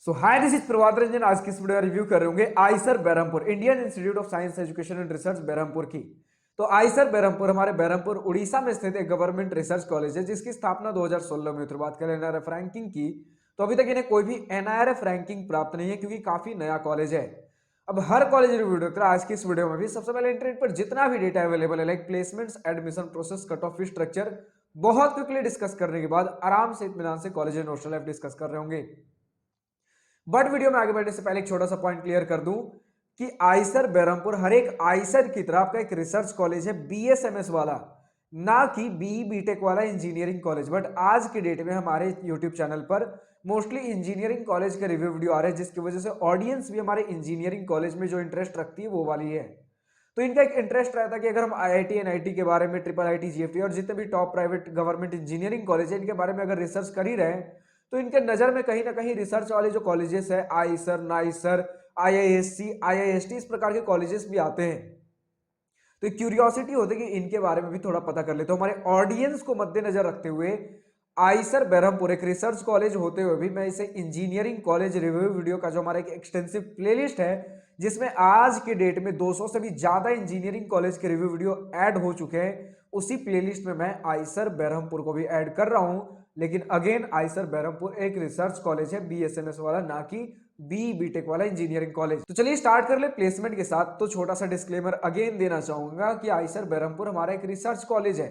So hi, this is Prabhat Ranjan. आज की इस वीडियो रिव्यू कर रहे होंगे IISER Berhampur, Indian Institute of Science Education and Research Berhampur की। तो आईसर बहरमपुर हमारे बहरमपुर उड़ीसा में स्थित एक गवर्नमेंट रिसर्च कॉलेज है जिसकी स्थापना 2016 में हुई। तो बात करें एनआरएफ रैंकिंग की, तो अभी तक इन्हें कोई भी एनआरएफ रैंकिंग प्राप्त नहीं है क्योंकि काफी नया कॉलेज है। अब हर कॉलेज रिव्यू देखते हैं, आज की इस वीडियो में भी सबसे पहले इंटरनेट पर जितना भी डेटा अवेलेबल है like placements, admission process, cut off fee structure, बहुत क्विकली डिस्कस करने के बाद आराम से इत्मीनान से college and hostel life discuss कर रहे होंगे। बट वीडियो में आगे बढ़ने से पहले एक छोटा सा पॉइंट क्लियर कर दूं कि आईसर बहरमपुर हर एक आईसर की तरह आपका एक रिसर्च कॉलेज है बीएसएमएस वाला, ना कि बीई बीटेक वाला इंजीनियरिंग कॉलेज। बट आज की डेट में हमारे यूट्यूब चैनल पर मोस्टली इंजीनियरिंग कॉलेज के रिव्यू वीडियो आ रहे हैं, जिसकी वजह से ऑडियंस भी हमारे इंजीनियरिंग कॉलेज में जो इंटरेस्ट रखती है वो वाली है। तो इनका एक इंटरेस्ट रहता है कि अगर हम आईआईटी एनआईटी के बारे में, ट्रिपल आईटी, जीएफटी और जितने भी top private government engineering college है इनके बारे में अगर रिसर्च कर ही रहे हैं, तो इनके नजर में कहीं ना कहीं रिसर्च वाले जो कॉलेजेस है, आईसर, नाइसर, आईआईएससी, आईआईएसटी, इस प्रकार के कॉलेजेस भी आते हैं। तो क्यूरियोसिटी होती है कि इनके बारे में भी थोड़ा पता कर ले। तो हमारे ऑडियंस को मद्देनजर रखते हुए आईसर बहरमपुर एक रिसर्च कॉलेज होते हुए भी मैं इसे इंजीनियरिंग कॉलेज रिव्यू वीडियो का जो हमारा एक एक्सटेंसिव प्लेलिस्ट है जिसमें आज के डेट में 200 से भी ज्यादा इंजीनियरिंग कॉलेज के रिव्यू वीडियो ऐड हो चुके हैं, उसी प्लेलिस्ट में मैं आईसर बहरमपुर को भी ऐड कर रहा हूं। लेकिन अगेन आईसर बहरमपुर एक रिसर्च कॉलेज है बीएसएमएस वाला, ना कि बी बीटेक वाला इंजीनियरिंग कॉलेज। तो चलिए स्टार्ट कर ले प्लेसमेंट के साथ। तो छोटा सा डिस्क्लेमर अगेन देना चाहूंगा कि आईसर बहरमपुर हमारा एक रिसर्च कॉलेज है,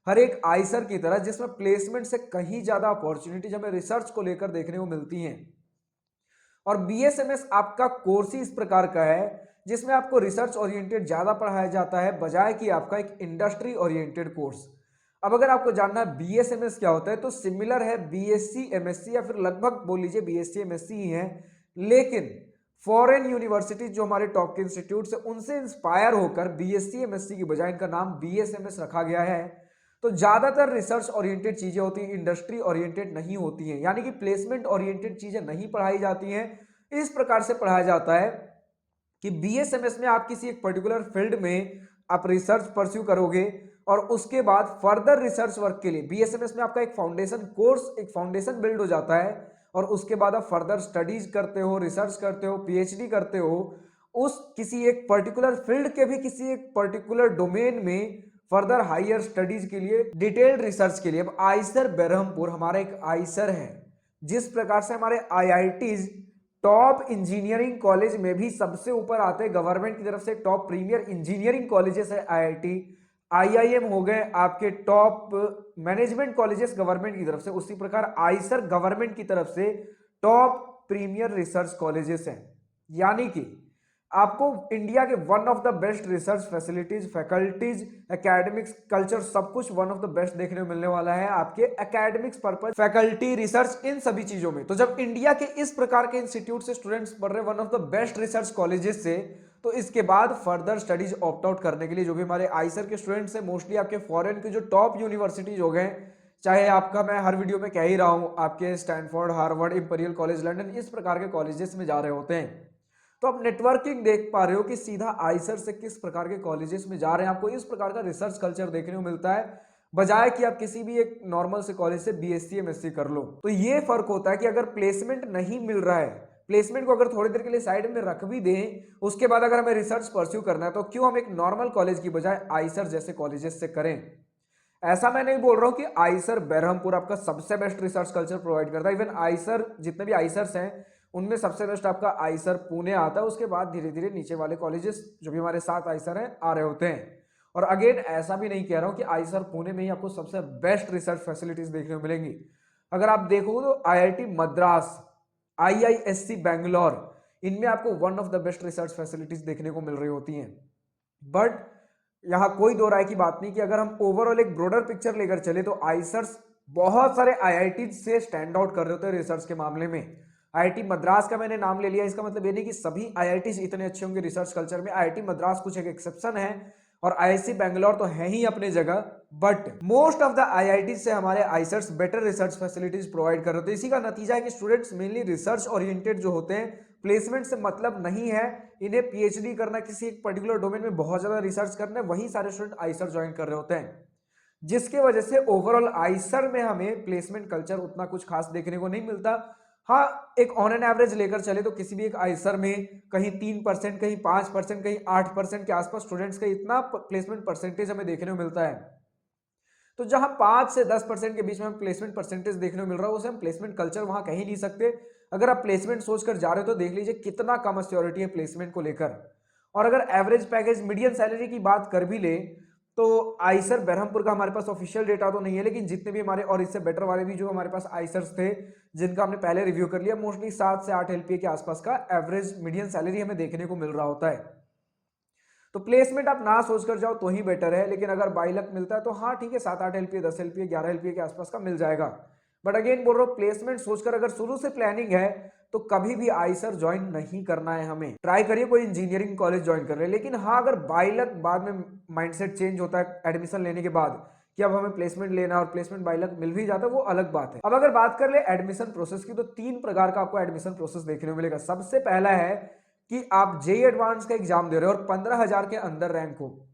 हर एक आईसर की तरह, जिसमें प्लेसमेंट से कहीं ज्यादा अपॉर्चुनिटीज हमें रिसर्च को लेकर देखने को मिलती हैं। और बीएसएमएस आपका कोर्स ही इस प्रकार का है जिसमें आपको रिसर्च ओरिएंटेड ज्यादा पढ़ाया जाता है बजाय कि आपका एक इंडस्ट्री ओरिएंटेड कोर्स। अब अगर आपको जानना है बीएसएमएस क्या होता है, तो सिमिलर है बीएससी एमएससी, या फिर लगभग बोल लीजिए बीएससी एमएससी ही है, लेकिन फॉरेन यूनिवर्सिटी जो हमारे टॉप के इंस्टीट्यूट है उनसे इंस्पायर होकर बीएससी एमएससी की बजाय इनका नाम बीएसएमएस रखा गया है। तो ज्यादातर रिसर्च ओरिएंटेड चीजें होती हैं, इंडस्ट्री ओरिएंटेड नहीं होती हैं, यानी कि प्लेसमेंट ओरिएंटेड चीजें नहीं पढ़ाई जाती हैं। इस प्रकार से पढ़ाया जाता है कि बीएसएमएस में आप किसी एक पर्टिकुलर फील्ड में आप रिसर्च परस्यू करोगे और उसके बाद फर्दर रिसर्च वर्क के लिए बीएसएमएस में आपका एक फाउंडेशन कोर्स, एक फाउंडेशन बिल्ड हो जाता है और उसके बाद आप फर्दर स्टडीज करते हो, रिसर्च करते हो, पीएचडी करते हो उस किसी एक पर्टिकुलर फील्ड के भी किसी एक पर्टिकुलर डोमेन में फर्दर हायर स्टडीज के लिए, डिटेल्ड रिसर्च के लिए। अब आईसर बहरमपुर हमारा एक आईसर है, जिस प्रकार से हमारे आईआईटीज टॉप इंजीनियरिंग कॉलेज में भी सबसे ऊपर आते हैं, गवर्नमेंट की तरफ से टॉप प्रीमियर इंजीनियरिंग कॉलेजेस है आईआईटी, आईआईएम हो गए आपके टॉप मैनेजमेंट कॉलेजेस गवर्नमेंट की तरफ से, उसी प्रकार आईसर गवर्नमेंट की तरफ से टॉप प्रीमियर रिसर्च कॉलेजेस हैं। यानी कि आपको इंडिया के one of the best research facilities, faculties, academics, culture, सब कुछ वन ऑफ द बेस्ट देखने को मिलने वाला है आपके एकेडमिक्स पर्पस, फैकल्टी, रिसर्च, इन सभी चीजों में। तो जब इंडिया के इस प्रकार के इंस्टीट्यूट से स्टूडेंट्स पढ़ रहे one of the best research colleges से, तो इसके बाद फर्दर स्टडीज ऑप्ट आउट करने के लिए जो भी हमारे आईसर के स्टूडेंट्स हैं, मोस्टली आपके फॉरेन के जो टॉप यूनिवर्सिटीज हो गए, चाहे आपका, मैं हर वीडियो में कह ही रहा हूं, आपके Stanford, Harvard, imperial college London, इस प्रकार के कॉलेजेस में जा रहे होते हैं। तो आप नेटवर्किंग देख पा रहे हो कि सीधा आईसर से किस प्रकार के कॉलेजेस में जा रहे हैं, आपको इस प्रकार का रिसर्च कल्चर देखने को मिलता है बजाय कि आप किसी भी एक नॉर्मल से कॉलेज से बीएससी एमएससी कर लो। तो ये फर्क होता है कि अगर प्लेसमेंट नहीं मिल रहा है, प्लेसमेंट को अगर थोड़ी देर के लिए साइड में रख भी दें, उसके बाद अगर हमें रिसर्च परस्यू करना है, तो क्यों हम एक नॉर्मल कॉलेज की बजाय आईसर जैसे कॉलेजेस से करें। ऐसा मैं नहीं बोल रहा हूं कि आईसर बहरमपुर आपका सबसे बेस्ट रिसर्च कल्चर प्रोवाइड करता है, इवन आईसर जितने भी आईसर्स हैं उनमें सबसे बेस्ट आपका आईसर पुणे आता है, उसके बाद धीरे धीरे नीचे वाले कॉलेजेस जो भी हमारे साथ आईसर हैं आ रहे होते हैं। और अगेन ऐसा भी नहीं कह रहा हूं कि आईसर पुणे में ही आपको सबसे बेस्ट रिसर्च फैसिलिटीज देखने को मिलेंगी। अगर आप देखोगे तो आईआईटी मद्रास, आईआईएससी बैंगलोर, इनमें आपको one of the best research facilities देखने को मिल रही होती हैं। बट यहां कोई दो राय की बात नहीं कि अगर हम ओवरऑल एक ब्रॉडर पिक्चर लेकर चले तो आईसर्स बहुत सारे आईआईटी से स्टैंड आउट कर रहे होते हैं रिसर्च के मामले में। आईआईटी मद्रास का मैंने नाम ले लिया, इसका मतलब ये नहीं कि सभी आईआईटी इतने अच्छे होंगे रिसर्च कल्चर में। आईआईटी मद्रास कुछ एक एक्सेप्शन है और आईआईसी बैंगलोर तो है ही अपने जगह, but most of the IIT से हमारे आईसर्स बेटर रिसर्च फैसिलिटीज प्रोवाइड कर रहे होते हैं। इसी का नतीजा है कि स्टूडेंट्स मेनली रिसर्च ओरिएंटेड जो होते हैं, प्लेसमेंट से मतलब नहीं है, इन्हें पीएचडी करना, किसी एक पर्टिकुलर डोमेन में बहुत ज्यादा रिसर्च करना है, वही सारे स्टूडेंट आईसर ज्वाइन कर रहे होते हैं, जिसके वजह से ओवरऑल आईसर में हमें प्लेसमेंट कल्चर उतना कुछ खास देखने को नहीं मिलता। हाँ, एक ऑन एन एवरेज लेकर चले तो किसी भी एक आइसर में कहीं 3%, कहीं 5%, कहीं 8% के आसपास स्टूडेंट्स का इतना प्लेसमेंट परसेंटेज हमें देखने को मिलता है। तो जहां 5 से 10% के बीच में हमें प्लेसमेंट परसेंटेज देखने को मिल रहा है, उसे हम प्लेसमेंट कल्चर वहां कह ही नहीं सकते। अगर आप प्लेसमेंट सोचकर जा रहे हो तो देख लीजिए कितना कम अश्योरिटी है प्लेसमेंट को लेकर। और अगर एवरेज पैकेज मीडियन सैलरी की बात कर भी ले तो आइसर बरहमपुर का हमारे पास ऑफिशियल डेटा तो नहीं है, लेकिन जितने भी हमारे और इससे बेटर वाले भी जो हमारे पास आइसर्स थे जिनका हमने पहले रिव्यू कर लिया, मोस्टली 7 से 8 एलपीए के आसपास का एवरेज मीडियन सैलरी हमें देखने को मिल रहा होता है। तो प्लेसमेंट आप ना सोचकर जाओ तो ही बेटर है, लेकिन अगर बाई लक मिलता है तो हाँ ठीक है, 7-8 एलपीए, 10 एलपीए, 11 एलपीए के आसपास का मिल जाएगा। बट अगेन बोल रहा हूँ, प्लेसमेंट सोचकर अगर शुरू से प्लानिंग है तो कभी भी आइसर ज्वाइन नहीं करना है। हमें ट्राई करिए कोई इंजीनियरिंग कॉलेज ज्वाइन कर ले, लेकिन हाँ अगर बाई लक बाद में माइंडसेट चेंज होता है एडमिशन लेने के बाद कि अब हमें प्लेसमेंट लेना और प्लेसमेंट बाई लक मिल भी जाता है, वो अलग बात है। अब अगर बात कर ले एडमिशन प्रोसेस की तो 3 प्रकार का आपको एडमिशन प्रोसेस देखने को मिलेगा। सबसे पहला है कि आप जेई एडवांस का एग्जाम दे रहे हो और 15,000 के अंदर रैंक हो।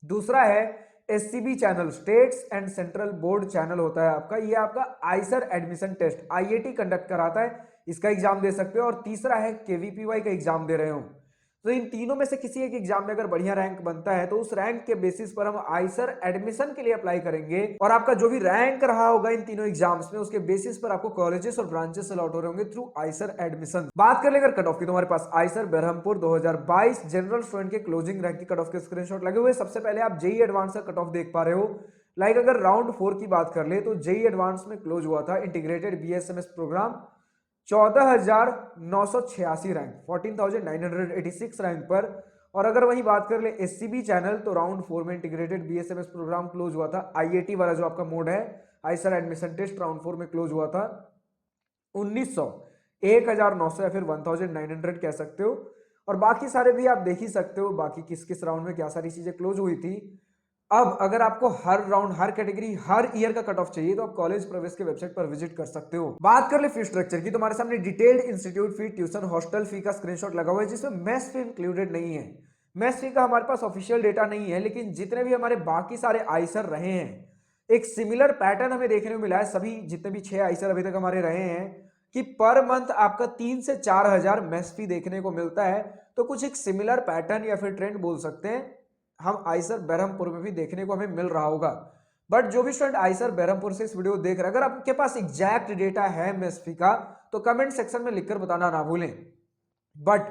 दूसरा है SCB channel, states and central board channel होता है आपका, ये आपका IISER admission test IAT conduct कराता है, इसका एग्जाम दे सकते हो। और तीसरा है केवीपीवाई का एग्जाम दे रहे हो। तो इन तीनों में से किसी एक एग्जाम में अगर बढ़िया रैंक बनता है तो उस रैंक के बेसिस पर हम आइसर एडमिशन के लिए अप्लाई करेंगे, और आपका जो भी रैंक रहा होगा इन तीनों एग्जाम्स में उसके बेसिस पर आपको कॉलेजेस और ब्रांचेस अलॉट हो रहे होंगे थ्रू आइसर एडमिशन। बात कर लेकर कट ऑफ की तो हमारे पास आइसर बरहमपुर 2022 जनरल स्टूडेंट के क्लोजिंग रैंक की कट ऑफ के स्क्रीनशॉट लगे हुए। सबसे पहले आप जेई एडवांस का कट ऑफ देख पा रहे हो। लाइक अगर राउंड 4 की बात कर ले तो जेई एडवांस में क्लोज हुआ था integrated BSMS programme 14,986 rank, 14,986 rank पर। और अगर वही बात कर ले एससीबी चैनल तो राउंड 4 में इंटीग्रेटेड बीएसएमएस प्रोग्राम क्लोज हुआ था, आईएटी वाला जो आपका मोड है आइसर एडमिशन टेस्ट राउंड 4 में क्लोज हुआ था 1900, 1900 या फिर 1900 कह सकते हो। और बाकी सारे भी आप देख ही सकते हो बाकी किस किस राउंड में क्या सारी चीजें क्लोज हुई थी। अब अगर आपको हर राउंड, हर कैटेगरी, हर ईयर का कट ऑफ चाहिए तो आप कॉलेज प्रवेश के वेबसाइट पर विजिट कर सकते हो। बात कर ले फी स्ट्रक्चर की तो हमारे सामने डिटेल्ड इंस्टीट्यूट फी, ट्यूशन, हॉस्टल फी का स्क्रीनशॉट लगा हुआ है जिसमें मेस फी इंक्लूडेड नहीं है। मेस फी का हमारे पास ऑफिशियल डेटा नहीं है, लेकिन जितने भी हमारे बाकी सारे आइसर रहे हैं एक सिमिलर पैटर्न हमें देखने को मिला है। सभी जितने भी 6 आइसर अभी तक हमारे रहे हैं कि पर मंथ आपका 3 से 4,000 मेस फी देखने को मिलता है। तो कुछ एक सिमिलर पैटर्न या फिर ट्रेंड बोल सकते हैं हम आइसर बरहमपुर में भी देखने को हमें मिल रहा होगा। बट जो भी स्टूडेंट आइसर बरहमपुर से इस वीडियो देख रहे हैं, अगर आपके पास एग्जैक्ट डेटा है मेस फी का तो कमेंट सेक्शन में लिखकर बताना ना भूलें। बट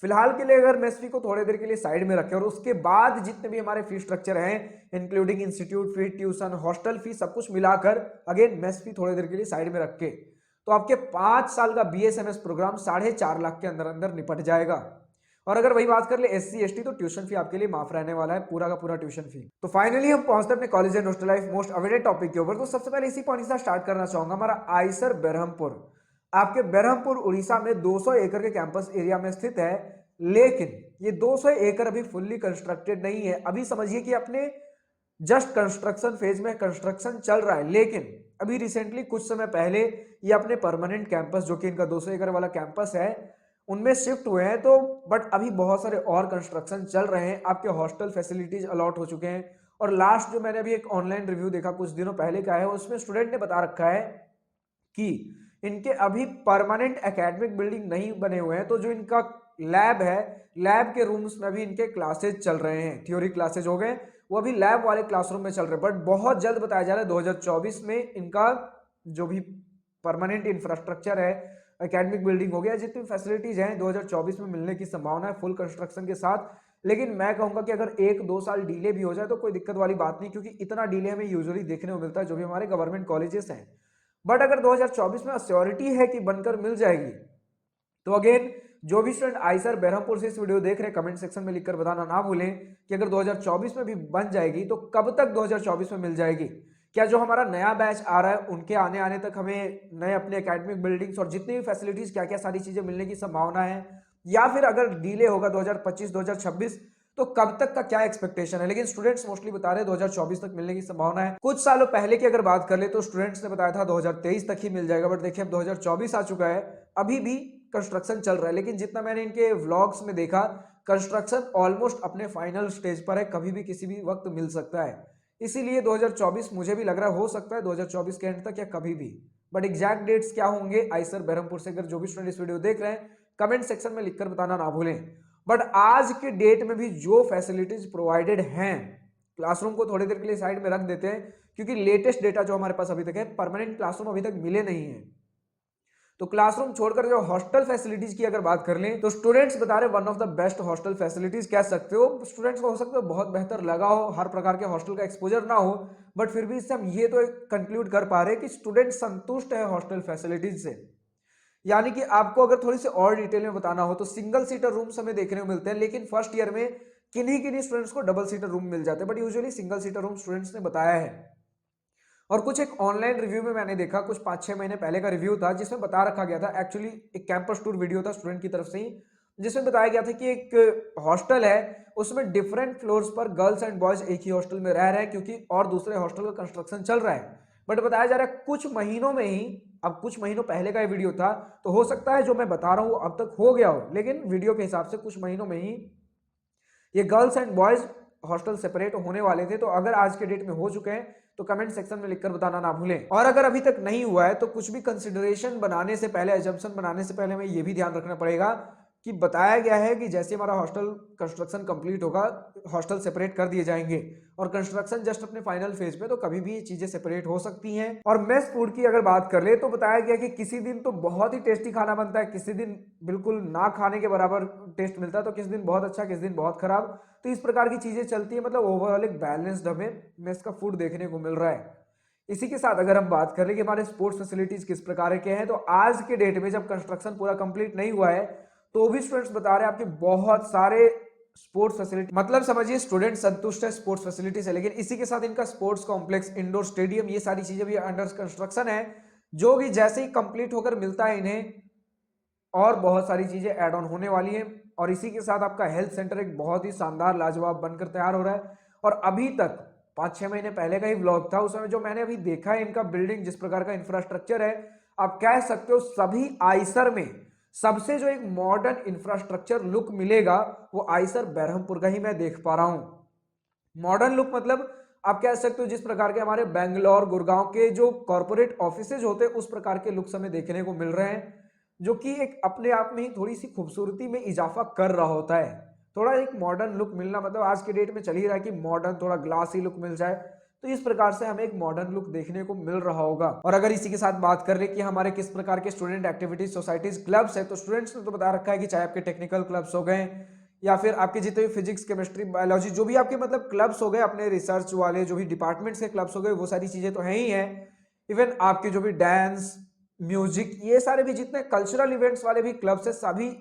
फिलहाल के लिए अगर मेस फी को थोड़ी देर के लिए साइड में रखें और उसके बाद जितने भी हमारे फी स्ट्रक्चर हैं इंक्लूडिंग इंस्टीट्यूट फी, ट्यूशन, हॉस्टल फी, सब कुछ मिलाकर अगेन मेस फी थोड़ी देर के लिए साइड में रख के तो आपके 5 साल का बीएसएमएस प्रोग्राम 4.5 लाख के अंदर अंदर निपट जाएगा। और अगर वही बात कर ले एससी एसटी तो ट्यूशन फी आपके लिए माफ रहने वाला है, पूरा का पूरा ट्यूशन फी। तो फाइनली हम पहुंचते हैं अपने college and hostel life most awaited topic के ऊपर। तो सबसे पहले इसी पॉइंट से स्टार्ट करना चाहूंगा। हमारा आइसर बरहमपुर आपके बरहमपुर उड़ीसा में 200 एकड़ के कैंपस एरिया में स्थित है, लेकिन ये 200 एकड़ अभी फुल्ली कंस्ट्रक्टेड नहीं है। अभी समझिए कि अपने जस्ट कंस्ट्रक्शन फेज में कंस्ट्रक्शन चल रहा है, लेकिन अभी रिसेंटली कुछ समय पहले ये अपने परमानेंट कैंपस जो कि इनका 200 एकड़ वाला कैंपस है उनमें शिफ्ट हुए हैं। तो बट अभी बहुत सारे और कंस्ट्रक्शन चल रहे हैं। आपके हॉस्टल फैसिलिटीज अलॉट हो चुके हैं। और लास्ट जो मैंने अभी एक ऑनलाइन रिव्यू देखा कुछ दिनों पहले का है, उसमें स्टूडेंट ने बता रखा है कि इनके अभी परमानेंट एकेडमिक बिल्डिंग नहीं बने हुए हैं। तो जो इनका लैब है, लैब के रूम्स में भी इनके क्लासेज चल रहे हैं, थ्योरी क्लासेज हो गए वो अभी लैब वाले क्लासरूम में चल रहे हैं। बट बहुत जल्द बताया जा रहा है 2024 में इनका जो भी परमानेंट इंफ्रास्ट्रक्चर है, एकेडमिक बिल्डिंग हो गया, जितनी फैसिलिटीज हैं 2024 में मिलने की संभावना है फुल कंस्ट्रक्शन के साथ। लेकिन मैं कहूंगा कि अगर 1-2 साल डिले भी हो जाए तो कोई दिक्कत वाली बात नहीं, क्योंकि इतना डिले हमें यूजुअली देखने को मिलता है जो भी हमारे गवर्नमेंट कॉलेजेस हैं। बट अगर 2024 में अश्योरिटी है कि बनकर मिल जाएगी तो अगेन जो भी स्टूडेंट आइसर बरहमपुर से इस वीडियो देख रहे हैं कमेंट सेक्शन में लिखकर बताना ना भूलें कि अगर 2024 में भी बन जाएगी तो कब तक 2024 में मिल जाएगी। क्या जो हमारा नया बैच आ रहा है उनके आने तक हमें नए अपने एकेडमिक बिल्डिंग्स और जितनी भी फैसिलिटीज क्या क्या सारी चीजें मिलने की संभावना है, या फिर अगर डिले होगा 2025 2026 तो कब तक का क्या एक्सपेक्टेशन है। लेकिन स्टूडेंट्स मोस्टली बता रहे हैं 2024 तक मिलने की संभावना है। कुछ सालों पहले की अगर बात कर ले तो स्टूडेंट्स ने बताया था 2023 तक ही मिल जाएगा, बट देखिए अब 2024 आ चुका है, अभी भी कंस्ट्रक्शन चल रहा है। लेकिन जितना मैंने इनके व्लॉग्स में देखा कंस्ट्रक्शन ऑलमोस्ट अपने फाइनल स्टेज पर है, कभी भी किसी भी वक्त मिल सकता है। इसीलिए 2024 मुझे भी लग रहा है हो सकता है 2024 के एंड तक या कभी भी, बट एग्जैक्ट डेट्स क्या होंगे आइसर बहरमपुर से, अगर जो भी स्टूडेंट इस वीडियो देख रहे हैं कमेंट सेक्शन में लिखकर बताना ना भूलें। बट आज के डेट में भी जो फैसिलिटीज प्रोवाइडेड हैं, क्लासरूम को थोड़ी देर के लिए साइड में रख देते हैं क्योंकि लेटेस्ट डेटा जो हमारे पास अभी तक है, परमानेंट क्लासरूम अभी तक मिले नहीं है। तो क्लासरूम छोड़कर जो हॉस्टल फैसिलिटीज की अगर बात कर लें तो स्टूडेंट्स बता रहे one of the best hostel facilities कह सकते हो। स्टूडेंट्स को हो सकता है बहुत बेहतर लगा हो, हर प्रकार के हॉस्टल का एक्सपोजर ना हो, बट फिर भी इससे हम ये तो कंक्लूड कर पा रहे हैं कि स्टूडेंट संतुष्ट है हॉस्टल फैसिलिटीज से। यानी कि आपको अगर थोड़ी सी और डिटेल में बताना हो तो सिंगल सीटर रूम्स हमें देखने को मिलते हैं, लेकिन फर्स्ट ईयर में किन्हीं किन्हीं स्टूडेंट्स को डबल सीटर रूम मिल जाते हैं, but usually single seater room students ने बताया है। और कुछ एक ऑनलाइन रिव्यू में मैंने देखा, कुछ 5-6 महीने पहले का रिव्यू था जिसमें बता रखा गया था, एक्चुअली एक कैंपस टूर वीडियो था स्टूडेंट की तरफ से ही, जिसमें बताया गया था कि एक हॉस्टल है उसमें डिफरेंट फ्लोर्स पर गर्ल्स एंड बॉयज एक ही हॉस्टल में रह रहे हैं क्योंकि और दूसरे हॉस्टल का कंस्ट्रक्शन चल रहा है। बट बताया जा रहा है कुछ महीनों में ही, अब कुछ महीनों पहले का ये वीडियो था तो हो सकता है जो मैं बता रहा हूँ अब तक हो गया हो, लेकिन वीडियो के हिसाब से कुछ महीनों में ही ये girls and boys hostel separate होने वाले थे। तो अगर आज के डेट में हो चुके हैं तो कमेंट सेक्शन में लिखकर बताना ना भूलें। और अगर अभी तक नहीं हुआ है तो कुछ भी कंसिडरेशन बनाने से पहले, एजम्पशन बनाने से पहले हमें यह भी ध्यान रखना पड़ेगा कि बताया गया है कि जैसे हमारा हॉस्टल कंस्ट्रक्शन कंप्लीट होगा हॉस्टल सेपरेट कर दिए जाएंगे, और कंस्ट्रक्शन जस्ट अपने फाइनल फेज पे, तो कभी भी ये चीजें सेपरेट हो सकती हैं। और मेस फूड की अगर बात कर ले तो बताया गया कि किसी दिन तो बहुत ही टेस्टी खाना बनता है, किसी दिन बिल्कुल ना खाने के बराबर टेस्ट मिलता है, तो किसी दिन बहुत अच्छा, किसी दिन बहुत खराब, तो इस प्रकार की चीजें चलती है। मतलब ओवरऑल एक बैलेंस्ड हमें मेस का फूड देखने को मिल रहा है। इसी के साथ अगर हम बात करें कि हमारे स्पोर्ट्स फैसिलिटीज किस प्रकार के हैं, तो आज के डेट में जब कंस्ट्रक्शन पूरा कंप्लीट नहीं हुआ है तो भी स्टूडेंट्स बता रहे हैं आपके बहुत सारे स्पोर्ट्स फैसिलिटी, मतलब समझिए स्टूडेंट संतुष्ट है स्पोर्ट्स फैसिलिटी से। लेकिन इसी के साथ इनका स्पोर्ट्स कॉम्प्लेक्स, इंडोर स्टेडियम, ये सारी चीजें भी अंडर कंस्ट्रक्शन है, जो कि जैसे ही कंप्लीट होकर मिलता है इन्हें और बहुत सारी चीजें ऐड ऑन होने वाली हैं। और इसी के साथ आपका हेल्थ सेंटर एक बहुत ही शानदार लाजवाब बनकर तैयार हो रहा है। और अभी तक 5-6 महीने पहले का ही व्लॉग था, उस समय जो मैंने अभी देखा है इनका बिल्डिंग, जिस प्रकार का इंफ्रास्ट्रक्चर है, आप कह सकते हो सभी आइसर में सबसे जो एक मॉडर्न इंफ्रास्ट्रक्चर लुक मिलेगा वो आइसर बहरमपुर का ही मैं देख पा रहा हूं। मॉडर्न लुक मतलब आप कह सकते हो जिस प्रकार के हमारे बेंगलोर, गुड़गांव के जो कॉर्पोरेट ऑफिसेज होते हैं उस प्रकार के लुक्स हमें देखने को मिल रहे हैं, जो कि एक अपने आप में ही थोड़ी सी खूबसूरती में इजाफा कर रहा होता है। थोड़ा एक मॉडर्न लुक मिलना मतलब आज के डेट में चल ही रहा है कि मॉडर्न थोड़ा ग्लासी लुक मिल जाए, तो इस प्रकार से हमें एक मॉडर्न लुक देखने को मिल रहा होगा। और अगर इसी के साथ बात कर ले कि हमारे किस प्रकार के स्टूडेंट एक्टिविटीज, सोसाइटीज, क्लब्स है, तो स्टूडेंट्स ने तो बता रखा है कि चाहे आपके टेक्निकल क्लब्स हो गए या फिर आपके जितने भी फिजिक्स, केमिस्ट्री, बायोलॉजी, जो भी आपके मतलब क्लब्स हो गए, अपने रिसर्च वाले जो भी डिपार्टमेंट्स के क्लब्स हो गए, वो सारी चीजें तो हैं ही हैं। इवन आपके जो भी डांस, म्यूजिक, ये सारे भी जितने कल्चरल इवेंट्स वाले भी क्लब्स है, सभी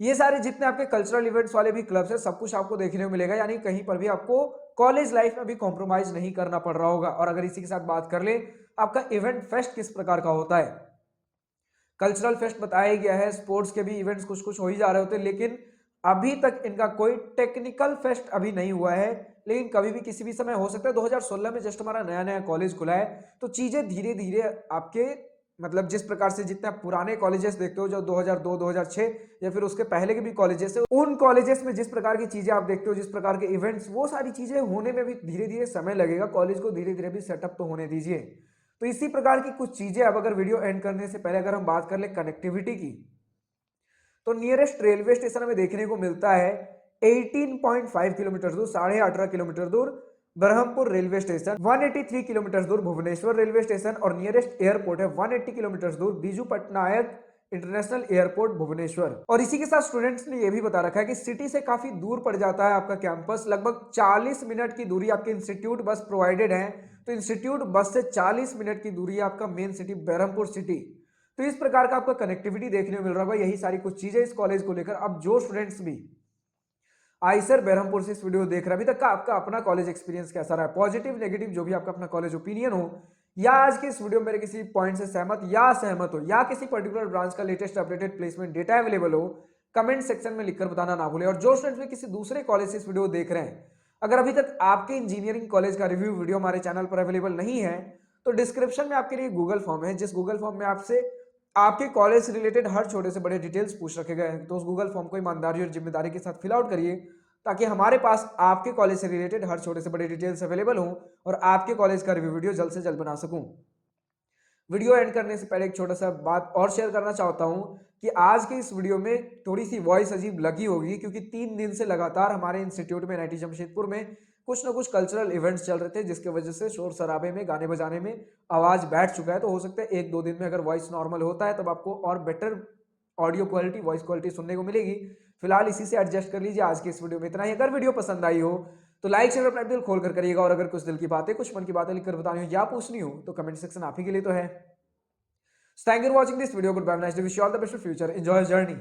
ये सारे जितने आपके कल्चरल इवेंट्स वाले भी क्लब्स है, सब कुछ आपको देखने को मिलेगा। यानी कहीं पर भी आपको कॉलेज लाइफ में भी कॉम्प्रोमाइज नहीं करना पड़ रहा होगा। और अगर इसी के साथ बात कर ले आपका इवेंट फेस्ट किस प्रकार का होता है, कल्चरल फेस्ट बताया गया है, स्पोर्ट्स के भी इवेंट्स कुछ कुछ हो ही जा रहे होते हैं, लेकिन अभी तक इनका कोई टेक्निकल फेस्ट अभी नहीं हुआ है। लेकिन कभी भी किसी भी समय हो सकता है। 2016 में जस्ट हमारा नया नया कॉलेज खुला है, तो चीजें धीरे धीरे आपके मतलब जिस प्रकार से जितने आप पुराने कॉलेजेस देखते हो जो 2002, 2006 या फिर उसके पहले के भी कॉलेजेस है, उन कॉलेजेस में जिस प्रकार की चीजें आप देखते हो, जिस प्रकार के इवेंट्स, वो सारी चीजें होने में भी धीरे धीरे समय लगेगा। कॉलेज को धीरे धीरे भी सेटअप तो होने दीजिए। तो इसी प्रकार की कुछ चीजें अब अगर वीडियो एंड करने से पहले अगर हम बात कर ले कनेक्टिविटी की, तो नियरेस्ट रेलवे स्टेशन हमें देखने को मिलता है 18.5 किलोमीटर दूर, 18.5 किलोमीटर दूर बरहमपुर रेलवे स्टेशन, 183 किलोमीटर दूर भुवनेश्वर रेलवे स्टेशन, और नियरेस्ट एयरपोर्ट है 180 किलोमीटर दूर बीजू पटनायक इंटरनेशनल एयरपोर्ट भुवनेश्वर। और इसी के साथ स्टूडेंट्स ने यह भी बता रखा है कि सिटी से काफी दूर पड़ जाता है आपका कैंपस, लगभग 40 मिनट की दूरी आपके इंस्टीट्यूट बस प्रोवाइडेड है, तो इंस्टीट्यूट बस से 40 मिनट की दूरी है आपका मेन सिटी बहरमपुर सिटी। तो इस प्रकार का आपका कनेक्टिविटी देखने को मिल रहा होगा। यही सारी कुछ चीजें इस कॉलेज को लेकर। अब जो स्टूडेंट्स भी आइसर बहरमपुर से इस वीडियो देख रहे हैं, अभी तक का आपका अपना कॉलेज एक्सपीरियंस कैसा रहा है, पॉजिटिव, नेगेटिव, जो भी आपका अपना कॉलेज ओपिनियन हो, या आज के इस वीडियो में मेरे किसी पॉइंट से सहमत या असहमत हो, या किसी पर्टिकुलर ब्रांच का latest updated placement data available हो, कमेंट सेक्शन में लिखकर बताना ना भूलें। और जो स्टूडेंट्स भी किसी दूसरे कॉलेज से इस वीडियो देख रहे हैं, अगर अभी तक आपके इंजीनियरिंग कॉलेज का रिव्यू वीडियो हमारे चैनल पर अवेलेबल नहीं है, तो डिस्क्रिप्शन में आपके लिए गूगल फॉर्म है, जिस गूगल फॉर्म में आपसे आपके कॉलेज से रिलेटेड हर छोटे से बड़े डिटेल्स पूछ रखे गए हैं। तो उस गूगल फॉर्म को ईमानदारी और जिम्मेदारी के साथ फिल आउट करिए, ताकि हमारे पास आपके कॉलेज से रिलेटेड हर छोटे से बड़े डिटेल्स अवेलेबल हों और आपके कॉलेज का रिव्यू वीडियो जल्द से जल्द बना सकूं। वीडियो एंड करने से पहले एक छोटा सा बात और शेयर करना चाहता हूं कि आज के इस वीडियो में थोड़ी सी वॉइस अजीब लगी होगी, क्योंकि 3 दिन से लगातार हमारे इंस्टीट्यूट में एनआईटी जमशेदपुर में कुछ ना कुछ कल्चरल इवेंट्स चल रहे थे, जिसकी वजह से शोर शराबे में, गाने बजाने में आवाज बैठ चुका है। तो हो सकता है 1-2 दिन में अगर वॉइस नॉर्मल होता है तब आपको और better audio quality, voice quality सुनने को मिलेगी। फिलहाल इसी से एडजस्ट कर लीजिए। आज के इस वीडियो में इतना ही। अगर वीडियो पसंद आई हो तो लाइक शेयर अपना दिल खोल कर करिएगा, और अगर कुछ दिल की बातें, कुछ मन की बातें लिखकर बतानी हो या पूछनी हो तो कमेंट सेक्शन आप ही के लिए तो है। Thank you for watching this video. Goodbye. Nice to wish you all the best for future. Enjoy your journey.